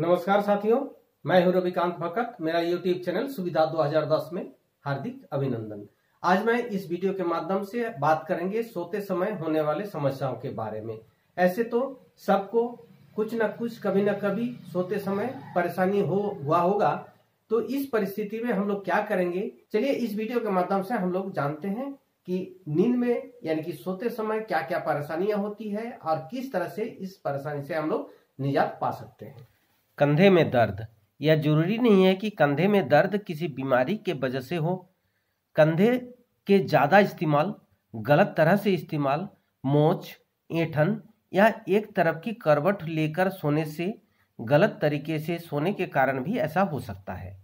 नमस्कार साथियों, मैं हूं रविकांत भकत। मेरा YouTube चैनल सुविधा 2010 में हार्दिक अभिनंदन। आज मैं इस वीडियो के माध्यम से बात करेंगे सोते समय होने वाले समस्याओं के बारे में। ऐसे तो सबको कुछ न कुछ कभी न कभी सोते समय परेशानी हुआ होगा, तो इस परिस्थिति में हम लोग क्या करेंगे, चलिए इस वीडियो के माध्यम से हम लोग जानते हैं कि नींद में यानी कि सोते समय क्या क्या परेशानियां होती है और किस तरह से इस परेशानी से हम लोग निजात पा सकते हैं। कंधे में दर्द। यह जरूरी नहीं है कि कंधे में दर्द किसी बीमारी के वजह से हो। कंधे के ज़्यादा इस्तेमाल, गलत तरह से इस्तेमाल, मोच, ऐंठन या एक तरफ की करवट लेकर सोने से, गलत तरीके से सोने के कारण भी ऐसा हो सकता है।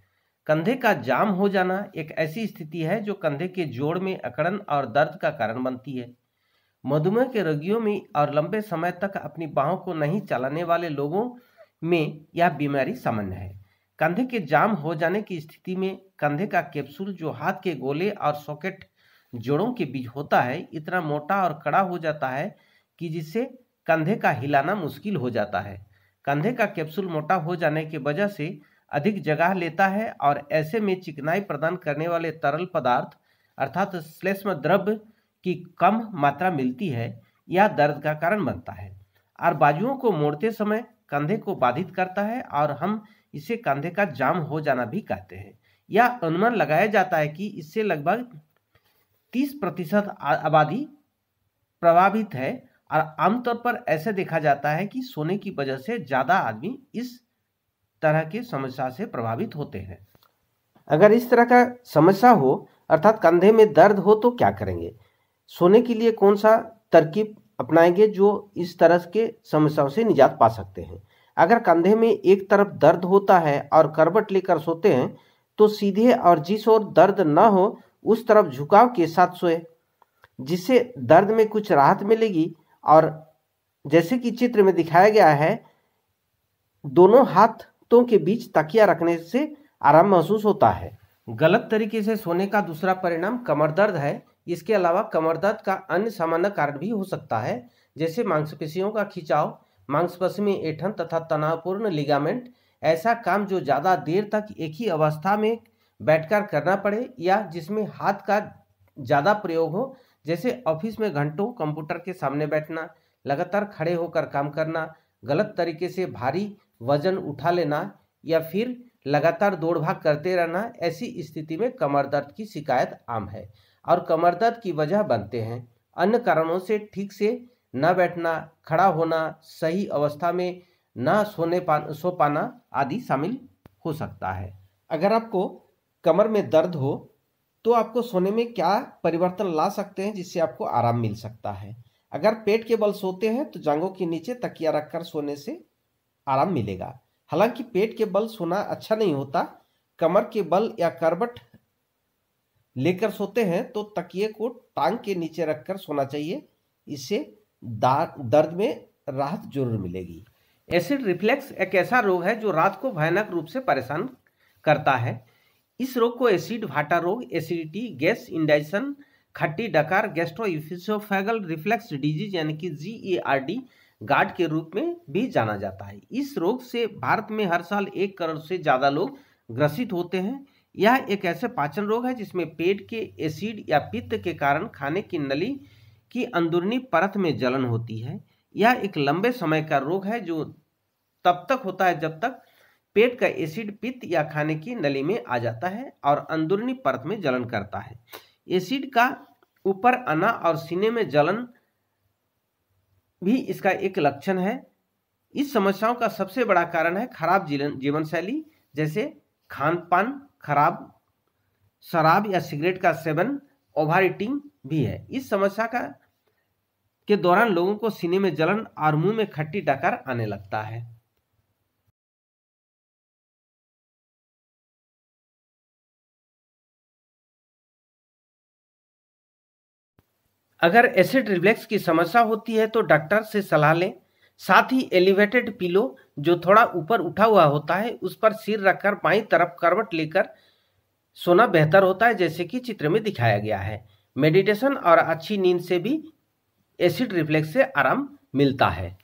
कंधे का जाम हो जाना एक ऐसी स्थिति है जो कंधे के जोड़ में अकड़न और दर्द का कारण बनती है। मधुमेह के रोगियों में और लंबे समय तक अपनी बाहों को नहीं चलाने वाले लोगों में यह बीमारी सामान्य है। कंधे के जाम हो जाने की स्थिति में कंधे का कैप्सूल जो हाथ के गोले और सॉकेट जोड़ों के बीच होता है, इतना मोटा और कड़ा हो जाता है कि जिससे कंधे का हिलाना मुश्किल हो जाता है। कंधे का कैप्सूल मोटा हो जाने की वजह से अधिक जगह लेता है और ऐसे में चिकनाई प्रदान करने वाले तरल पदार्थ अर्थात श्लेष्म द्रव्य की कम मात्रा मिलती है। यह दर्द का कारण बनता है और बाजुओं को मोड़ते समय कंधे को बाधित करता है और हम इसे कंधे का जाम हो जाना भी कहते हैं। यह अनुमान लगाया जाता है कि इससे लगभग 30% आबादी प्रभावित है और आमतौर पर ऐसे देखा जाता है कि सोने की वजह से ज़्यादा आदमी इस तरह की समस्या से प्रभावित होते हैं। अगर इस तरह का समस्या हो अर्थात कंधे में दर्द हो तो क्या करेंगे? सोने के लिए कौन सा तरकीब अपनाएंगे जो इस तरह के समस्याओं से निजात पा सकते हैं? अगर कंधे में एक तरफ दर्द होता है और करवट लेकर सोते हैं तो सीधे और जिस ओर दर्द न हो उस तरफ झुकाव के साथ सोए, जिससे दर्द में कुछ राहत मिलेगी। और जैसे कि चित्र में दिखाया गया है, दोनों हाथों के बीच तकिया रखने से आराम महसूस होता है। गलत तरीके से सोने का दूसरा परिणाम कमर दर्द है। इसके अलावा कमर दर्द का अन्य सामान्य कारण भी हो सकता है, जैसे मांसपेशियों का खिंचाव, मांसपेशी में ऐंठन तथा तनावपूर्ण लिगामेंट। ऐसा काम जो ज़्यादा देर तक एक ही अवस्था में बैठकर करना पड़े या जिसमें हाथ का ज़्यादा प्रयोग हो, जैसे ऑफिस में घंटों कंप्यूटर के सामने बैठना, लगातार खड़े होकर काम करना, गलत तरीके से भारी वजन उठा लेना या फिर लगातार दौड़ भाग करते रहना। ऐसी स्थिति में कमर दर्द की शिकायत आम है और कमर दर्द की वजह बनते हैं अन्य कारणों से ठीक से न बैठना, खड़ा होना, सही अवस्था में न सो पाना आदि शामिल हो सकता है। अगर आपको कमर में दर्द हो तो आपको सोने में क्या परिवर्तन ला सकते हैं जिससे आपको आराम मिल सकता है? अगर पेट के बल सोते हैं तो जांघों के नीचे तकिया रखकर सोने से आराम मिलेगा। हालांकि पेट के बल सोना अच्छा नहीं होता। कमर के बल या करवट लेकर सोते हैं तो तकिए को टांग के नीचे रखकर सोना चाहिए। इससे दर्द में राहत जरूर मिलेगी। एसिड रिफ्लेक्स एक ऐसा रोग है जो रात को भयानक रूप से परेशान करता है। इस रोग को एसिड भाटा रोग, एसिडिटी, गैस इंडाइजेशन, खट्टी डकार, गैस्ट्रोइसोफेगल रिफ्लेक्स डिजीज यानी कि GERD गार्ड के रूप में भी जाना जाता है। इस रोग से भारत में हर साल 1 करोड़ से ज़्यादा लोग ग्रसित होते हैं। यह एक ऐसे पाचन रोग है जिसमें पेट के एसिड या पित्त के कारण खाने की नली की अंदरूनी परत में जलन होती है। यह एक लंबे समय का रोग है जो तब तक होता है जब तक पेट का एसिड पित्त या खाने की नली में आ जाता है और अंदरूनी परत में जलन करता है। एसिड का ऊपर आना और सीने में जलन भी इसका एक लक्षण है। इस समस्याओं का सबसे बड़ा कारण है खराब जीवन शैली, जैसे खान पान खराब, शराब या सिगरेट का सेवन, ओवर ईटिंग भी है। इस समस्या के दौरान लोगों को सीने में जलन और मुंह में खट्टी डकार आने लगता है। अगर एसिड रिफ्लेक्स की समस्या होती है तो डॉक्टर से सलाह लें। साथ ही एलिवेटेड पिलो जो थोड़ा ऊपर उठा हुआ होता है उस पर सिर रखकर बाईं तरफ करवट लेकर सोना बेहतर होता है, जैसे कि चित्र में दिखाया गया है। मेडिटेशन और अच्छी नींद से भी एसिड रिफ्लेक्स से आराम मिलता है।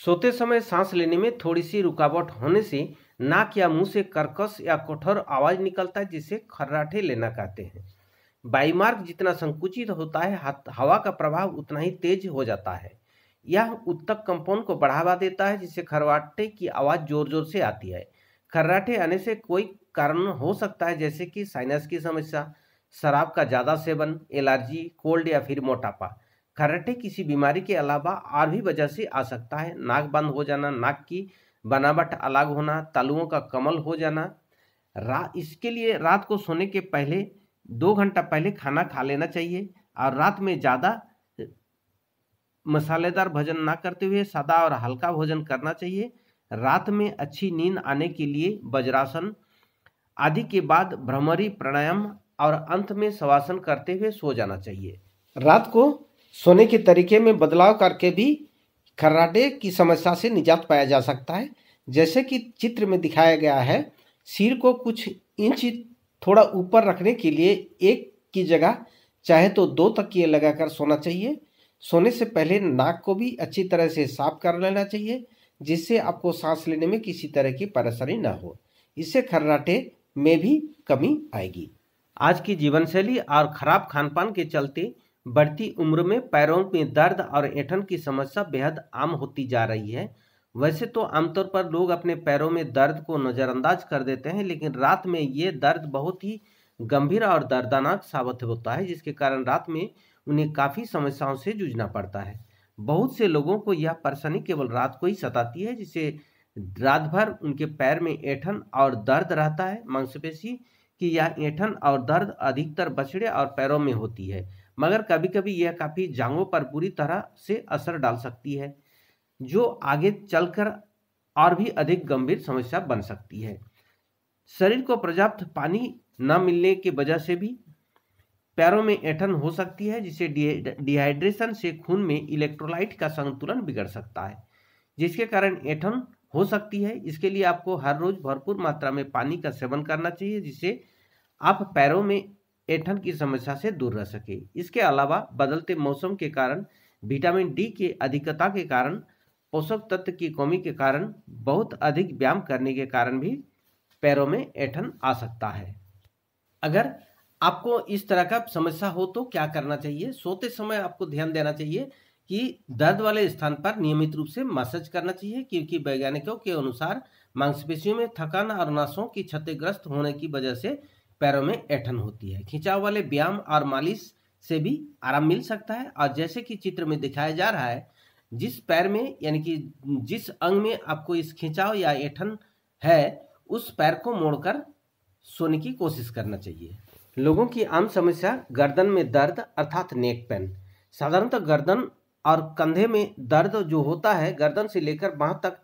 सोते समय सांस लेने में थोड़ी सी रुकावट होने से नाक या मुंह से कर्कश या कठोर आवाज निकलता है, जिसे खर्राटे लेना कहते हैं। वायुमार्ग जितना संकुचित होता है, हवा का प्रभाव उतना ही तेज हो जाता है। यह उत्तक कंपन को बढ़ावा देता है, जिससे खर्राटे की आवाज जोर जोर से आती है। खर्राटे आने से कोई कारण हो सकता है, जैसे कि साइनस की समस्या, शराब का ज़्यादा सेवन, एलर्जी, कोल्ड या फिर मोटापा। खर्राटे किसी बीमारी के अलावा और भी वजह से आ सकता है। नाक बंद हो जाना, नाक की बनावट अलग होना, तालुओं का कमल हो जाना। इसके लिए रात को सोने के पहले 2 घंटा पहले खाना खा लेना चाहिए और रात में ज़्यादा मसालेदार भोजन ना करते हुए सादा और हल्का भोजन करना चाहिए। रात में अच्छी नींद आने के लिए वज्रासन आदि के बाद भ्रमरी, प्राणायाम और अंत में शवासन करते हुए सो जाना चाहिए। रात को सोने के तरीके में बदलाव करके भी खर्राटे की समस्या से निजात पाया जा सकता है। जैसे कि चित्र में दिखाया गया है, सिर को कुछ इंच थोड़ा ऊपर रखने के लिए एक की जगह चाहे तो 2 तकिए लगाकर सोना चाहिए। सोने से पहले नाक को भी अच्छी तरह से साफ कर लेना चाहिए, जिससे आपको सांस लेने में किसी तरह की परेशानी ना हो। इससे खर्राटे में भी कमी आएगी। आज की जीवन शैली और खराब खानपान के चलते बढ़ती उम्र में पैरों में दर्द और ऐंठन की समस्या बेहद आम होती जा रही है। वैसे तो आमतौर पर लोग अपने पैरों में दर्द को नज़रअंदाज कर देते हैं, लेकिन रात में ये दर्द बहुत ही गंभीर और दर्दनाक साबित होता है, जिसके कारण रात में उन्हें काफ़ी समस्याओं से जूझना पड़ता है। बहुत से लोगों को यह परेशानी केवल रात को ही सताती है, जिससे रात भर उनके पैर में ऐंठन और दर्द रहता है। मांसपेशी की यह ऐंठन और दर्द अधिकतर बछड़े और पैरों में होती है, मगर कभी कभी यह काफ़ी जांघों पर बुरी तरह से असर डाल सकती है, जो आगे चलकर और भी अधिक गंभीर समस्या बन सकती है। शरीर को पर्याप्त पानी न मिलने की वजह से भी पैरों में ऐंठन हो सकती है, जिससे डिहाइड्रेशन से खून में इलेक्ट्रोलाइट का संतुलन बिगड़ सकता है, जिसके कारण ऐंठन हो सकती है। इसके लिए आपको हर रोज भरपूर मात्रा में पानी का सेवन करना चाहिए, जिससे आप पैरों में ऐंठन की समस्या से दूर रह सके। इसके अलावा बदलते मौसम के कारण, विटामिन डी की अधिकता के कारण, पोषक तत्व की कमी के कारण, बहुत अधिक व्यायाम करने के कारण भी पैरों में ऐंठन आ सकता है। अगर आपको इस तरह का समस्या हो तो क्या करना चाहिए? सोते समय आपको ध्यान देना चाहिए कि दर्द वाले स्थान पर नियमित रूप से मसाज करना चाहिए, क्योंकि वैज्ञानिकों के अनुसार मांसपेशियों में थकान और नसों की क्षतिग्रस्त होने की वजह से पैरों में ऐंठन होती है। खिंचाव वाले व्यायाम और मालिश से भी आराम मिल सकता है। और जैसे कि चित्र में दिखाया जा रहा है, जिस पैर में यानी कि जिस अंग में आपको इस खिंचाव या ऐंठन है, उस पैर को मोड़कर सोने की कोशिश करना चाहिए। लोगों की आम समस्या गर्दन में दर्द अर्थात नेक पेन। साधारणतः गर्दन और कंधे में दर्द जो होता है, गर्दन से लेकर बांह तक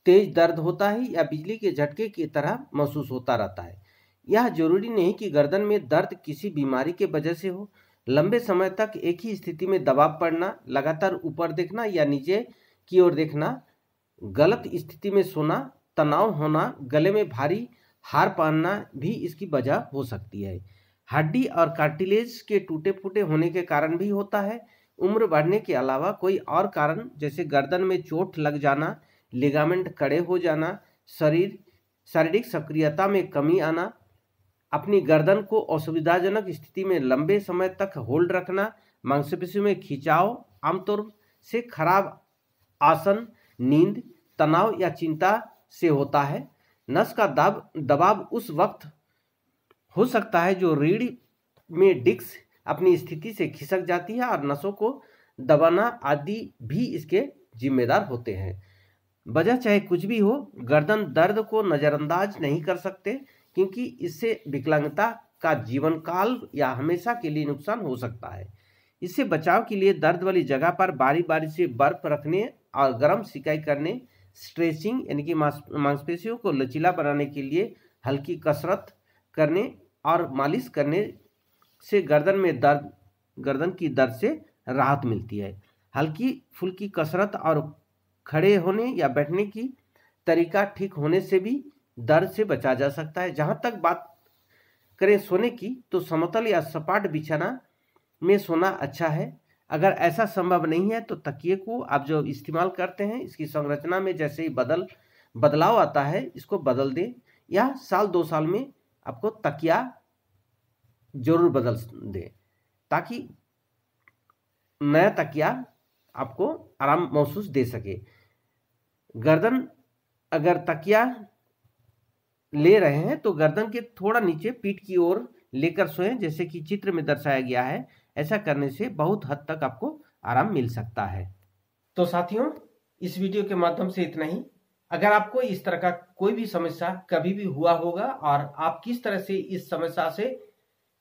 तेज दर्द होता है या बिजली के झटके की तरह महसूस होता रहता है। यह जरूरी नहीं कि गर्दन में दर्द किसी बीमारी के वजह से हो। लंबे समय तक एक ही स्थिति में दबाव पड़ना, लगातार ऊपर देखना या नीचे की ओर देखना, गलत स्थिति में सोना, तनाव होना, गले में भारी हार पहनना भी इसकी वजह हो सकती है। हड्डी और कार्टिलेज के टूटे फूटे होने के कारण भी होता है। उम्र बढ़ने के अलावा कोई और कारण, जैसे गर्दन में चोट लग जाना, लिगामेंट कड़े हो जाना, शारीरिक सक्रियता में कमी आना, अपनी गर्दन को असुविधाजनक स्थिति में लंबे समय तक होल्ड रखना, मांसपेशियों में खिंचाव, आमतौर से खराब आसन, नींद, तनाव या चिंता से होता है। नस का दबाव उस वक्त हो सकता है जो रीढ़ में डिस्क अपनी स्थिति से खिसक जाती है, और नसों को दबाना आदि भी इसके जिम्मेदार होते हैं। वजह चाहे कुछ भी हो, गर्दन दर्द को नज़रअंदाज नहीं कर सकते, क्योंकि इससे विकलांगता का जीवन काल या हमेशा के लिए नुकसान हो सकता है। इससे बचाव के लिए दर्द वाली जगह पर बारी बारी से बर्फ रखने और गर्म सिकाई करने, स्ट्रेचिंग यानी कि मांसपेशियों को लचीला बनाने के लिए हल्की कसरत करने और मालिश करने से गर्दन की दर्द से राहत मिलती है। हल्की फुल्की कसरत और खड़े होने या बैठने की तरीका ठीक होने से भी दर्द से बचा जा सकता है। जहाँ तक बात करें सोने की, तो समतल या सपाट बिछाना में सोना अच्छा है। अगर ऐसा संभव नहीं है तो तकिए को आप जो इस्तेमाल करते हैं इसकी संरचना में जैसे ही बदलाव आता है इसको बदल दें, या साल 2 साल में आपको तकिया जरूर बदल दें ताकि नया तकिया आपको आराम महसूस दे सके। गर्दन अगर तकिया ले रहे हैं तो गर्दन के थोड़ा नीचे पीठ की ओर लेकर सोएं, जैसे कि चित्र में दर्शाया गया है। ऐसा करने से बहुत हद तक आपको आराम मिल सकता है। तो साथियों, इस वीडियो के माध्यम से इतना ही। अगर आपको इस तरह का कोई भी समस्या कभी भी हुआ होगा और आप किस तरह से इस समस्या से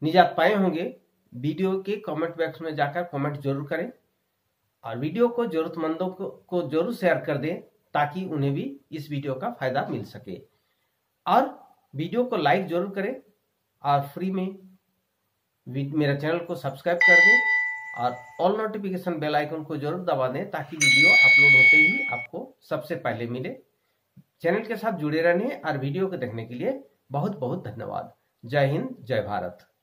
निजात पाए होंगे, वीडियो के कमेंट बॉक्स में जाकर कमेंट जरूर करें और वीडियो को जरूरतमंदों को जरूर शेयर कर दें ताकि उन्हें भी इस वीडियो का फायदा मिल सके। और वीडियो को लाइक जरूर करें और फ्री में मेरा चैनल को सब्सक्राइब कर दें और ऑल नोटिफिकेशन बेल आइकन को जरूर दबा दें ताकि वीडियो अपलोड होते ही आपको सबसे पहले मिले। चैनल के साथ जुड़े रहने और वीडियो को देखने के लिए बहुत बहुत धन्यवाद। जय हिंद, जय भारत।